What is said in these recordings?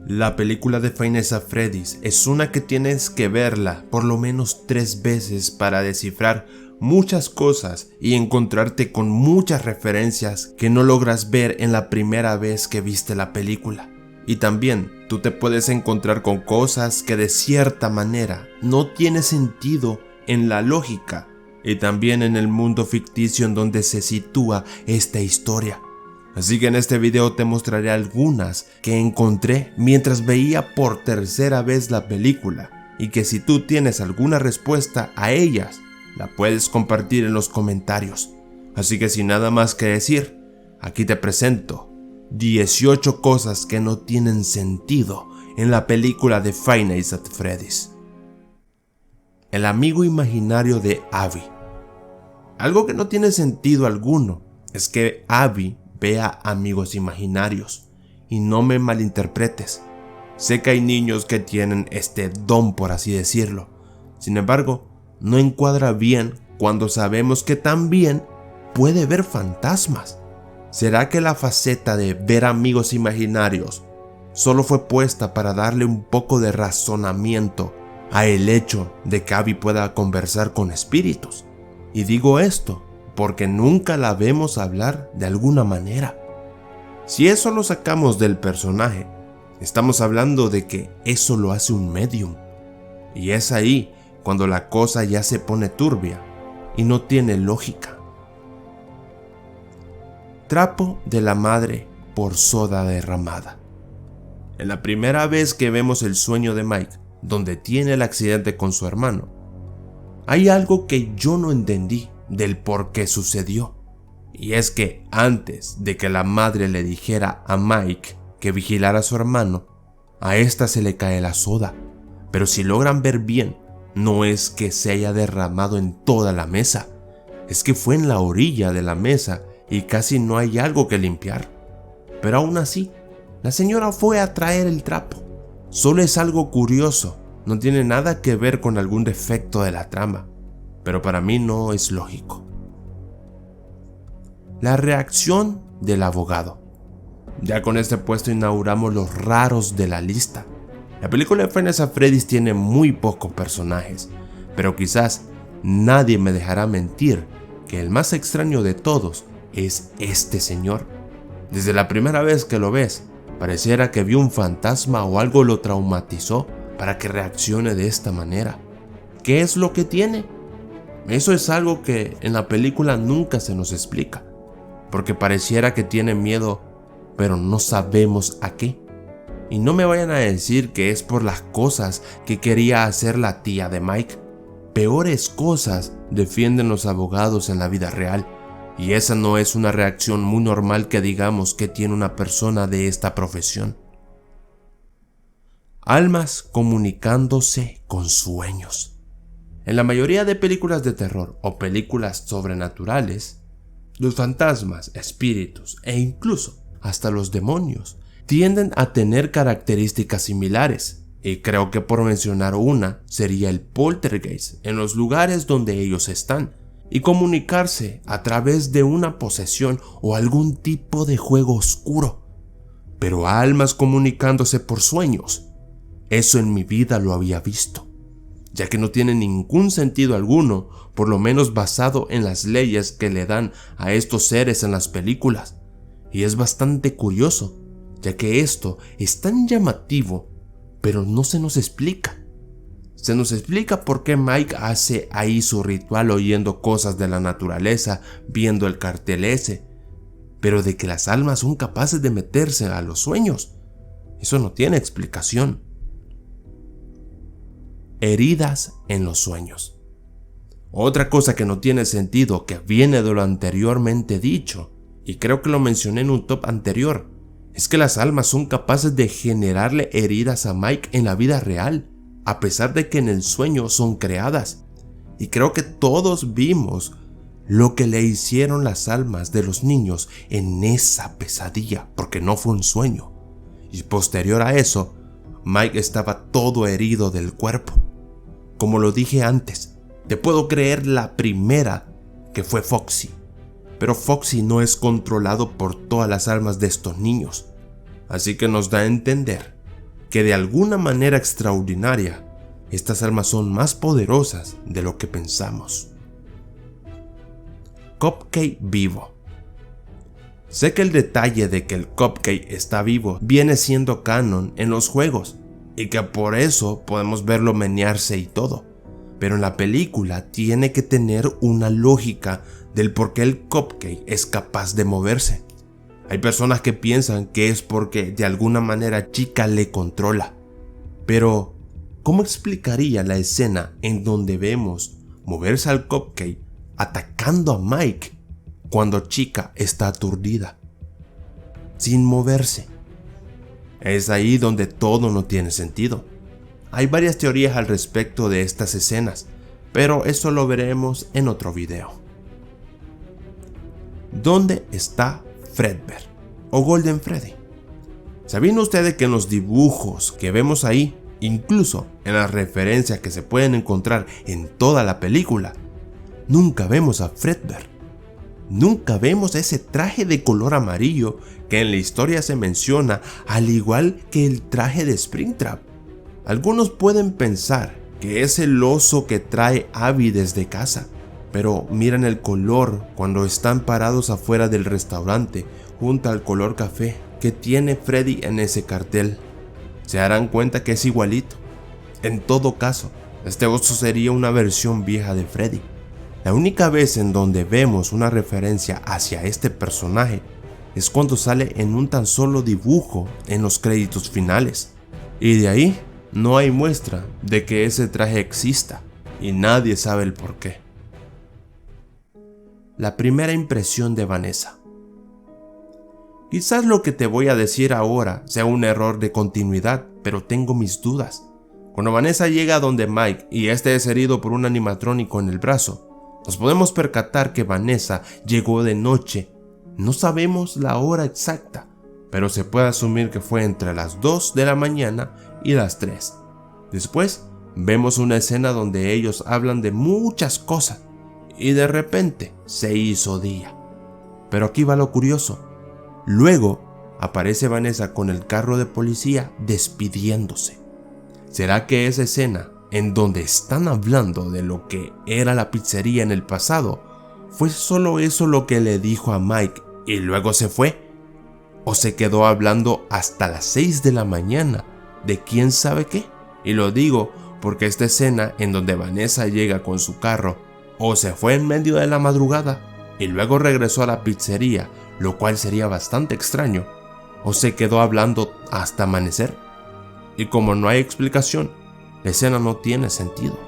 La película de Five Nights at Freddy's es una que tienes que verla por lo menos 3 veces para descifrar muchas cosas y encontrarte con muchas referencias que no logras ver en la primera vez que viste la película. Y también tú te puedes encontrar con cosas que de cierta manera no tienen sentido en la lógica y también en el mundo ficticio en donde se sitúa esta historia. Así que en este video te mostraré algunas que encontré mientras veía por tercera vez la película y que si tú tienes alguna respuesta a ellas, la puedes compartir en los comentarios. Así que sin nada más que decir, aquí te presento 18 cosas que no tienen sentido en la película de Five Nights at Freddy's. El amigo imaginario de Abby. Algo que no tiene sentido alguno es que Abby vea amigos imaginarios, y no me malinterpretes, sé que hay niños que tienen este don, por así decirlo. Sin embargo, no encuadra bien cuando sabemos que también puede ver fantasmas. ¿Será que la faceta de ver amigos imaginarios solo fue puesta para darle un poco de razonamiento a el hecho de que Abby pueda conversar con espíritus? Y digo esto porque nunca la vemos hablar de alguna manera. Si eso lo sacamos del personaje, estamos hablando de que eso lo hace un medium. Y es ahí cuando la cosa ya se pone turbia y no tiene lógica. Trapo de la madre por soda derramada. En la primera vez que vemos el sueño de Mike, donde tiene el accidente con su hermano, hay algo que yo no entendí del por qué sucedió. Y es que antes de que la madre le dijera a Mike que vigilara a su hermano, a esta se le cae la soda. Pero si logran ver bien, no es que se haya derramado en toda la mesa, es que fue en la orilla de la mesa y casi no hay algo que limpiar. Pero aún así, la señora fue a traer el trapo. Solo es algo curioso, no tiene nada que ver con algún defecto de la trama, pero para mí no es lógico. La reacción del abogado. Ya con este puesto inauguramos los raros de la lista. La película de Five Nights at Freddy's tiene muy pocos personajes, pero quizás nadie me dejará mentir que el más extraño de todos es este señor. Desde la primera vez que lo ves, pareciera que vio un fantasma o algo lo traumatizó para que reaccione de esta manera. ¿Qué es lo que tiene? Eso es algo que en la película nunca se nos explica, porque pareciera que tiene miedo, pero no sabemos a qué. Y no me vayan a decir que es por las cosas que quería hacer la tía de Mike. Peores cosas defienden los abogados en la vida real, y esa no es una reacción muy normal que digamos que tiene una persona de esta profesión. Almas comunicándose con sueños. En la mayoría de películas de terror o películas sobrenaturales, los fantasmas, espíritus e incluso hasta los demonios tienden a tener características similares, y creo que por mencionar una sería el poltergeist en los lugares donde ellos están, y comunicarse a través de una posesión o algún tipo de juego oscuro. Pero almas comunicándose por sueños, eso en mi vida lo había visto, ya que no tiene ningún sentido alguno, por lo menos basado en las leyes que le dan a estos seres en las películas. Y es bastante curioso, ya que esto es tan llamativo, pero no se nos explica. Se nos explica por qué Mike hace ahí su ritual oyendo cosas de la naturaleza, viendo el cartel ese, pero de que las almas son capaces de meterse a los sueños, eso no tiene explicación. Heridas en los sueños. Otra cosa que no tiene sentido, que viene de lo anteriormente dicho, y creo que lo mencioné en un top anterior, es que las almas son capaces de generarle heridas a Mike en la vida real, a pesar de que en el sueño son creadas. Y creo que todos vimos lo que le hicieron las almas de los niños en esa pesadilla, porque no fue un sueño. Y posterior a eso, Mike estaba todo herido del cuerpo. Como lo dije antes, te puedo creer la primera, que fue Foxy, pero Foxy no es controlado por todas las almas de estos niños, así que nos da a entender que de alguna manera extraordinaria, estas armas son más poderosas de lo que pensamos. Cupcake vivo. Sé que el detalle de que el Cupcake está vivo viene siendo canon en los juegos, y que por eso podemos verlo menearse y todo, pero en la película tiene que tener una lógica del por qué el Cupcake es capaz de moverse. Hay personas que piensan que es porque de alguna manera Chica le controla, pero ¿cómo explicaría la escena en donde vemos moverse al Cupcake atacando a Mike cuando Chica está aturdida, sin moverse? Es ahí donde todo no tiene sentido. Hay varias teorías al respecto de estas escenas, pero eso lo veremos en otro video. ¿Dónde está Fredbear o Golden Freddy? ¿Sabían ustedes que en los dibujos que vemos ahí, incluso en las referencias que se pueden encontrar en toda la película, nunca vemos a Fredbear? Nunca vemos ese traje de color amarillo que en la historia se menciona, al igual que el traje de Springtrap. Algunos pueden pensar que es el oso que trae Abby desde casa, pero miren el color cuando están parados afuera del restaurante junto al color café que tiene Freddy en ese cartel. Se darán cuenta que es igualito. En todo caso, este oso sería una versión vieja de Freddy. La única vez en donde vemos una referencia hacia este personaje es cuando sale en un tan solo dibujo en los créditos finales, y de ahí no hay muestra de que ese traje exista, y nadie sabe el por qué. La primera impresión de Vanessa. Quizás lo que te voy a decir ahora sea un error de continuidad, pero tengo mis dudas. Cuando Vanessa llega a donde Mike y este es herido por un animatrónico en el brazo, nos podemos percatar que Vanessa llegó de noche. No sabemos la hora exacta, pero se puede asumir que fue entre las 2 de la mañana y las 3. Después vemos una escena donde ellos hablan de muchas cosas y de repente se hizo día. Pero aquí va lo curioso. Luego aparece Vanessa con el carro de policía despidiéndose. ¿Será que esa escena en donde están hablando de lo que era la pizzería en el pasado fue solo eso lo que le dijo a Mike y luego se fue? ¿O se quedó hablando hasta las 6 de la mañana de quién sabe qué? Y lo digo porque esta escena en donde Vanessa llega con su carro o se fue en medio de la madrugada y luego regresó a la pizzería, lo cual sería bastante extraño, o se quedó hablando hasta amanecer. Y como no hay explicación, la escena no tiene sentido.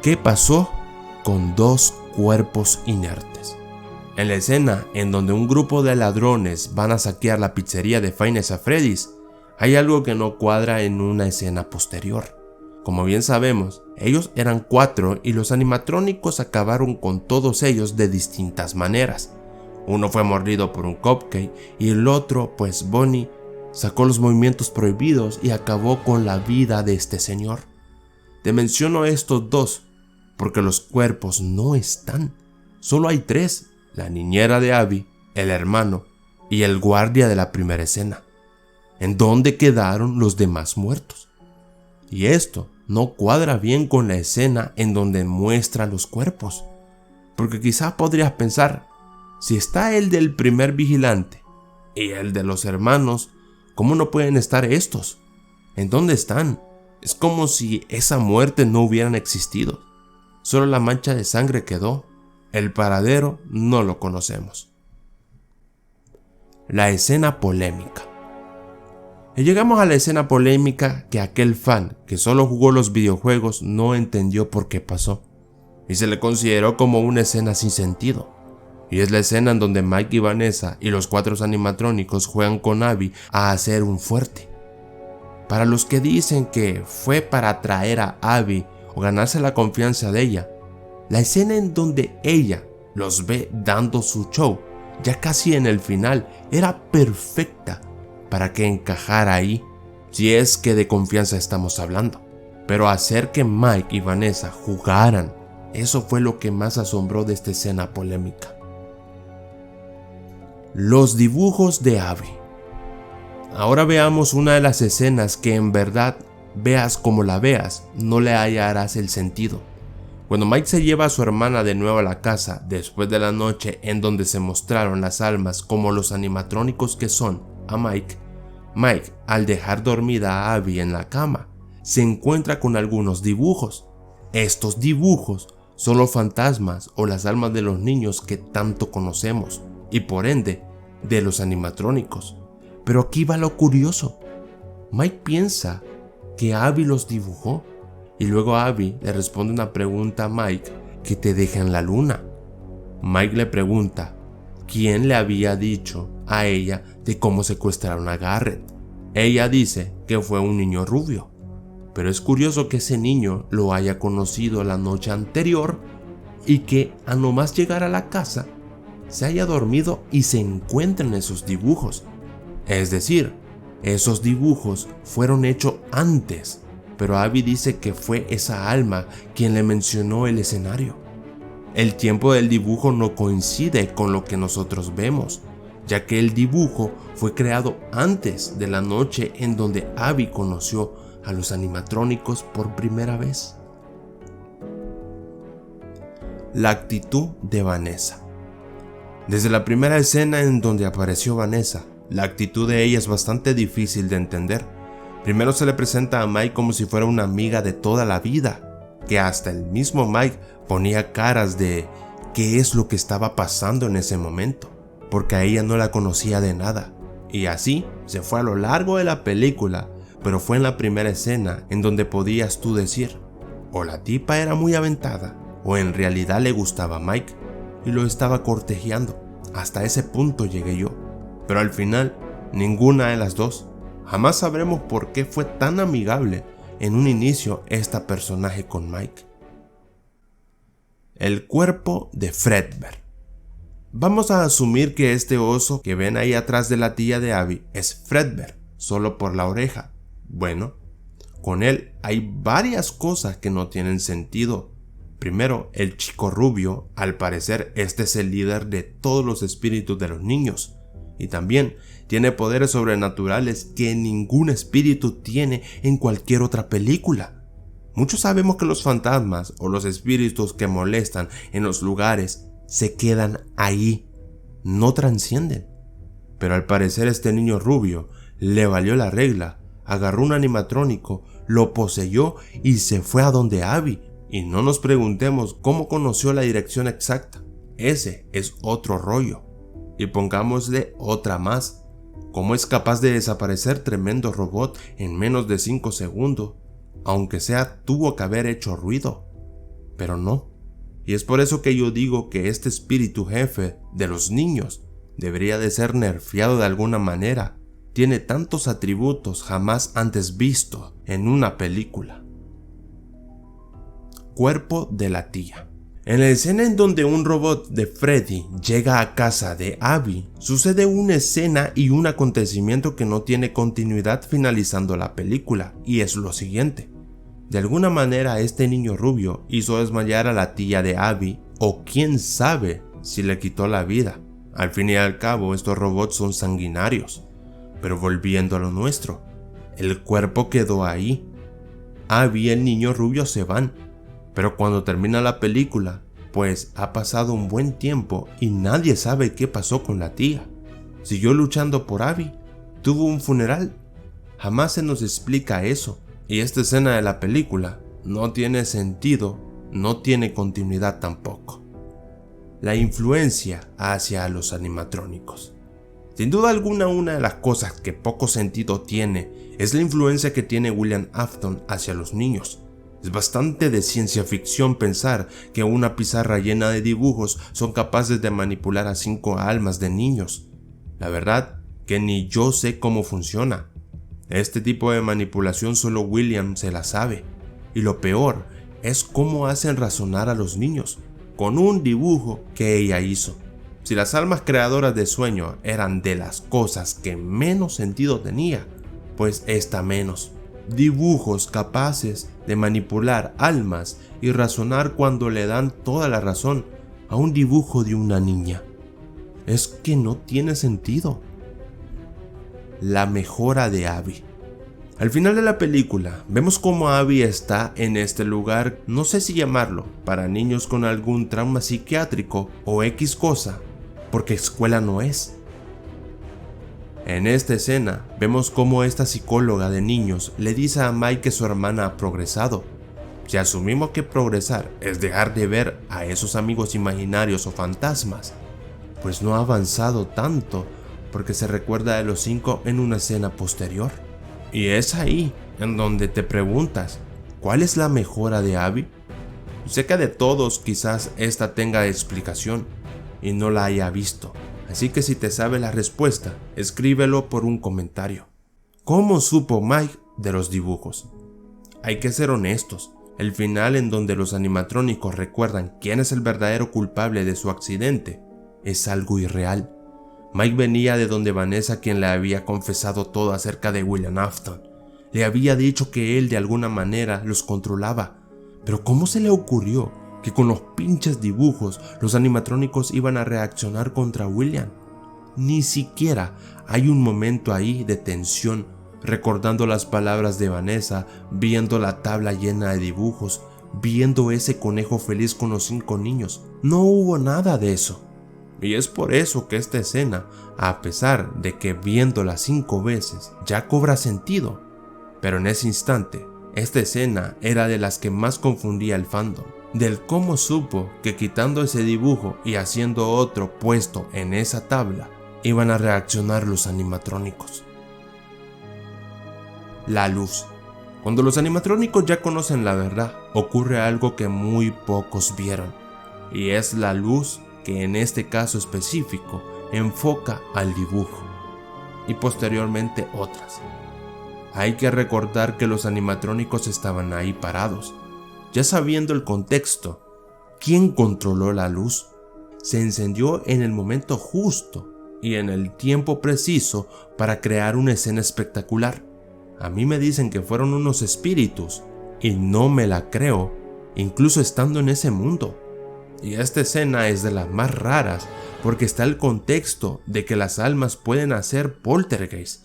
¿Qué pasó con dos cuerpos inertes? En la escena en donde un grupo de ladrones van a saquear la pizzería de Five Nights at Freddy's, hay algo que no cuadra en una escena posterior. Como bien sabemos, ellos eran 4 y los animatrónicos acabaron con todos ellos de distintas maneras. Uno fue mordido por un cupcake y el otro, pues Bonnie, sacó los movimientos prohibidos y acabó con la vida de este señor. Te menciono estos dos porque los cuerpos no están. Solo hay 3, la niñera de Abby, el hermano y el guardia de la primera escena. ¿En dónde quedaron los demás muertos? Y esto no cuadra bien con la escena en donde muestra los cuerpos, porque quizás podrías pensar, si está el del primer vigilante y el de los hermanos, ¿cómo no pueden estar estos? ¿En dónde están? Es como si esa muerte no hubieran existido. Solo la mancha de sangre quedó. El paradero no lo conocemos. La escena polémica. Y llegamos a la escena polémica que aquel fan que solo jugó los videojuegos no entendió por qué pasó, y se le consideró como una escena sin sentido. Y es la escena en donde Mike y Vanessa y los 4 animatrónicos juegan con Abby a hacer un fuerte. Para los que dicen que fue para atraer a Abby o ganarse la confianza de ella, la escena en donde ella los ve dando su show, ya casi en el final, era perfecta para que encajara ahí, si es que de confianza estamos hablando. Pero hacer que Mike y Vanessa jugaran, eso fue lo que más asombró de esta escena polémica. Los dibujos de Abby. Ahora veamos una de las escenas que en verdad, veas como la veas, no le hallarás el sentido. Cuando Mike se lleva a su hermana de nuevo a la casa, después de la noche en donde se mostraron las almas como los animatrónicos que son a Mike, al dejar dormida a Abby en la cama, se encuentra con algunos dibujos. Estos dibujos son los fantasmas o las almas de los niños que tanto conocemos, y por ende, de los animatrónicos. Pero aquí va lo curioso. Mike piensa que Abby los dibujó, y luego Abby le responde una pregunta a Mike que te deja en la luna. Mike le pregunta quién le había dicho a ella de cómo secuestraron a Garrett. Ella dice que fue un niño rubio, pero es curioso que ese niño lo haya conocido la noche anterior y que a nomás llegar a la casa se haya dormido y se encuentren esos dibujos. Es decir, esos dibujos fueron hechos antes, pero Abby dice que fue esa alma quien le mencionó el escenario. El tiempo del dibujo no coincide con lo que nosotros vemos, ya que el dibujo fue creado antes de la noche en donde Abby conoció a los animatrónicos por primera vez. La actitud de Vanessa. Desde la primera escena en donde apareció Vanessa, la actitud de ella es bastante difícil de entender. Primero se le presenta a Mike como si fuera una amiga de toda la vida, que hasta el mismo Mike ponía caras de qué es lo que estaba pasando en ese momento, porque a ella no la conocía de nada. Y así se fue a lo largo de la película, pero fue en la primera escena en donde podías tú decir, o la tipa era muy aventada, o en realidad le gustaba a Mike y lo estaba cortejando. Hasta ese punto llegué yo, pero al final ninguna de las dos. Jamás sabremos por qué fue tan amigable en un inicio esta personaje con Mike. El cuerpo de Fredbear. Vamos a asumir que este oso que ven ahí atrás de la tía de Abby es Fredbear, solo por la oreja. Bueno, con él hay varias cosas que no tienen sentido. Primero, el chico rubio, al parecer este es el líder de todos los espíritus de los niños. Y también tiene poderes sobrenaturales que ningún espíritu tiene en cualquier otra película. Muchos sabemos que los fantasmas o los espíritus que molestan en los lugares se quedan ahí, no trascienden. Pero al parecer este niño rubio le valió la regla, agarró un animatrónico, lo poseyó y se fue a donde Abby. Y no nos preguntemos cómo conoció la dirección exacta, ese es otro rollo. Y pongámosle otra más, ¿cómo es capaz de desaparecer tremendo robot en menos de 5 segundos? Aunque sea, tuvo que haber hecho ruido, pero no. Y es por eso que yo digo que este espíritu jefe de los niños debería de ser nerfeado de alguna manera. Tiene tantos atributos jamás antes vistos en una película. Cuerpo de la tía. En la escena en donde un robot de Freddy llega a casa de Abby, sucede una escena y un acontecimiento que no tiene continuidad finalizando la película, y es lo siguiente. De alguna manera este niño rubio hizo desmayar a la tía de Abby, o quién sabe si le quitó la vida. Al fin y al cabo estos robots son sanguinarios. Pero volviendo a lo nuestro, el cuerpo quedó ahí. Abby y el niño rubio se van. Pero cuando termina la película, pues ha pasado un buen tiempo y nadie sabe qué pasó con la tía. Siguió luchando por Abby, tuvo un funeral. Jamás se nos explica eso. Y esta escena de la película no tiene sentido, no tiene continuidad tampoco. La influencia hacia los animatrónicos. Sin duda alguna, una de las cosas que poco sentido tiene es la influencia que tiene William Afton hacia los niños. Es bastante de ciencia ficción pensar que una pizarra llena de dibujos son capaces de manipular a 5 almas de niños. La verdad que ni yo sé cómo funciona. Este tipo de manipulación solo William se la sabe. Y lo peor es cómo hacen razonar a los niños con un dibujo que ella hizo. Si las almas creadoras de sueño eran de las cosas que menos sentido tenía, pues esta menos. Dibujos capaces de manipular almas y razonar cuando le dan toda la razón a un dibujo de una niña. Es que no tiene sentido. la mejora de Abby. Al final de la película, vemos cómo Abby está en este lugar, no sé si llamarlo, para niños con algún trauma psiquiátrico o X cosa, porque escuela no es. En esta escena, vemos cómo esta psicóloga de niños le dice a Mike que su hermana ha progresado. Si asumimos que progresar es dejar de ver a esos amigos imaginarios o fantasmas, pues no ha avanzado tanto porque se recuerda de los 5 en una escena posterior. Y es ahí en donde te preguntas, ¿cuál es la mejora de Abby? Sé que de todos quizás esta tenga explicación y no la haya visto, así que si te sabes la respuesta, escríbelo por un comentario. ¿Cómo supo Mike de los dibujos? Hay que ser honestos, el final en donde los animatrónicos recuerdan quién es el verdadero culpable de su accidente es algo irreal. Mike venía de donde Vanessa, quien le había confesado todo acerca de William Afton, le había dicho que él de alguna manera los controlaba, pero ¿cómo se le ocurrió que con los pinches dibujos los animatrónicos iban a reaccionar contra William? Ni siquiera hay un momento ahí de tensión, recordando las palabras de Vanessa, viendo la tabla llena de dibujos, viendo ese conejo feliz con los 5 niños. No hubo nada de eso. Y es por eso que esta escena, a pesar de que viéndola 5 veces ya cobra sentido, pero en ese instante, esta escena era de las que más confundía el fandom, del cómo supo que quitando ese dibujo y haciendo otro puesto en esa tabla, iban a reaccionar los animatrónicos. La luz. Cuando los animatrónicos ya conocen la verdad, ocurre algo que muy pocos vieron, y es la luz que en este caso específico enfoca al dibujo, y posteriormente otras. Hay que recordar que los animatrónicos estaban ahí parados, ya sabiendo el contexto. ¿Quién controló la luz? Se encendió en el momento justo y en el tiempo preciso para crear una escena espectacular. A mí me dicen que fueron unos espíritus y no me la creo, incluso estando en ese mundo. Y esta escena es de las más raras porque está el contexto de que las almas pueden hacer poltergeist,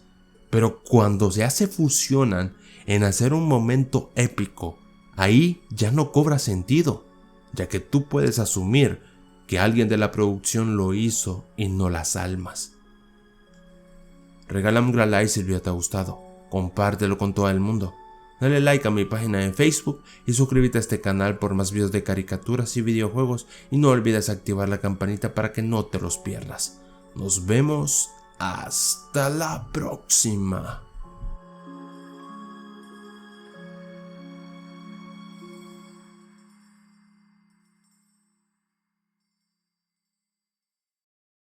pero cuando ya se fusionan en hacer un momento épico, ahí ya no cobra sentido, ya que tú puedes asumir que alguien de la producción lo hizo y no las almas. Regálame un gran like si el video te ha gustado, compártelo con todo el mundo. Dale like a mi página en Facebook y suscríbete a este canal por más videos de caricaturas y videojuegos, y no olvides activar la campanita para que no te los pierdas. Nos vemos hasta la próxima.